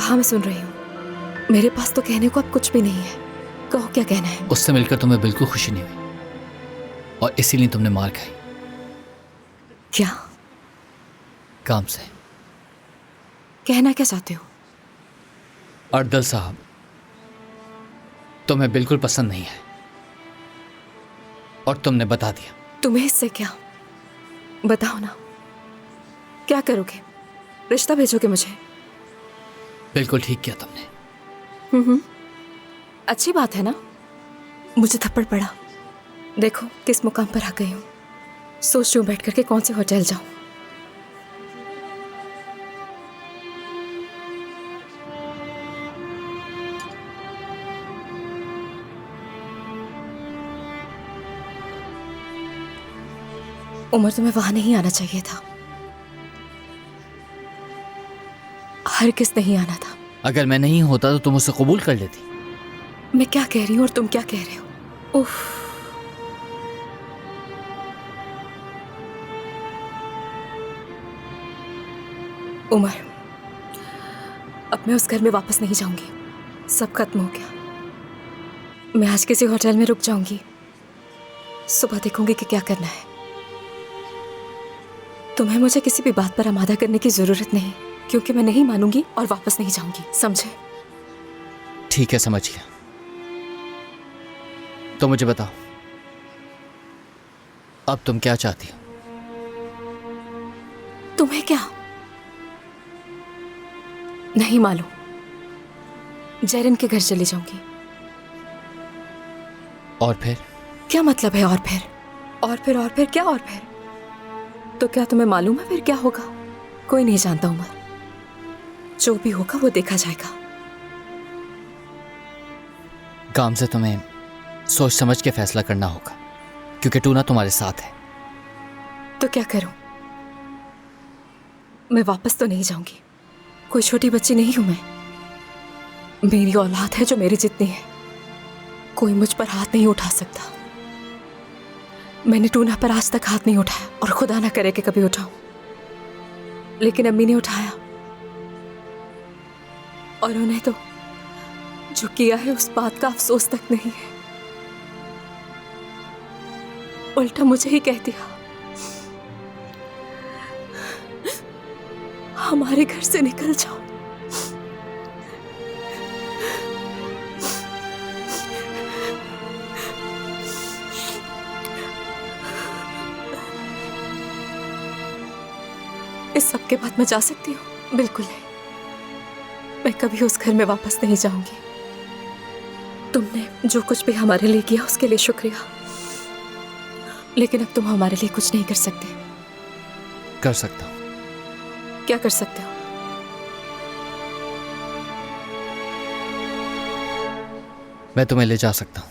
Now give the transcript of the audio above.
हाँ, मैं सुन रही हूँ। मेरे पास तो कहने को अब कुछ भी नहीं है। कहो क्या कहना है। उससे मिलकर तुम्हें बिल्कुल खुशी नहीं हुई और इसीलिए तुमने मार खाई। क्या? काम से। कहना क्या चाहते हो? अर्दल साहब तुम्हें बिल्कुल पसंद नहीं है और तुमने बता दिया। तुम्हें इससे क्या? बताओ ना, क्या करोगे? रिश्ता भेजोगे मुझे? बिल्कुल ठीक किया तुमने। अच्छी बात है ना। मुझे थप्पड़ पड़ा। देखो किस मुकाम पर आ गई हूँ। सोच रही हूँ बैठ करके कौन से होटल जाऊं। उमर, तुम्हें वहां नहीं आना चाहिए था। हर किस नहीं आना था। अगर मैं नहीं होता तो तुम उसे कबूल कर लेती। मैं क्या कह रही हूँ और तुम क्या कह रहे हो? उफ। उमर, अब मैं उस घर में वापस नहीं जाऊंगी। सब खत्म हो गया। मैं आज किसी होटल में रुक जाऊंगी। सुबह देखूंगी कि क्या करना है। तुम्हें मुझे किसी भी बात पर आमादा करने की जरूरत नहीं, क्योंकि मैं नहीं मानूंगी और वापस नहीं जाऊंगी। समझे? ठीक है, समझ गया। तो मुझे बताओ अब तुम क्या चाहती हो? तुम्हें क्या? नहीं मालूम। जैरन के घर चली जाऊंगी। और फिर? क्या मतलब है और फिर? और फिर और फिर क्या और फिर? तो क्या तुम्हें मालूम है फिर क्या होगा? कोई नहीं जानता उमर। जो भी होगा वो देखा जाएगा। काम से तुम्हें सोच समझ के फैसला करना होगा, क्योंकि टूना तुम्हारे साथ है। तो क्या करूं? मैं वापस तो नहीं जाऊंगी। कोई छोटी बच्ची नहीं हूं मैं। मेरी औलाद है जो मेरी जितनी है। कोई मुझ पर हाथ नहीं उठा सकता। मैंने टूना पर आज तक हाथ नहीं उठाया और खुदा ना करे कि कभी उठाऊं। लेकिन अम्मी ने उठाया और उन्हें तो जो किया है उस बात का अफसोस तक नहीं है। उल्टा मुझे ही कह दिया, हमारे घर से निकल जाओ। इस सब के बाद मैं जा सकती हूँ? बिल्कुल नहीं। मैं कभी उस घर में वापस नहीं जाऊंगी। तुमने जो कुछ भी हमारे लिए किया उसके लिए शुक्रिया, लेकिन अब तुम हमारे लिए कुछ नहीं कर सकते। कर सकता हूं। क्या कर सकते हो? मैं तुम्हें ले जा सकता हूं।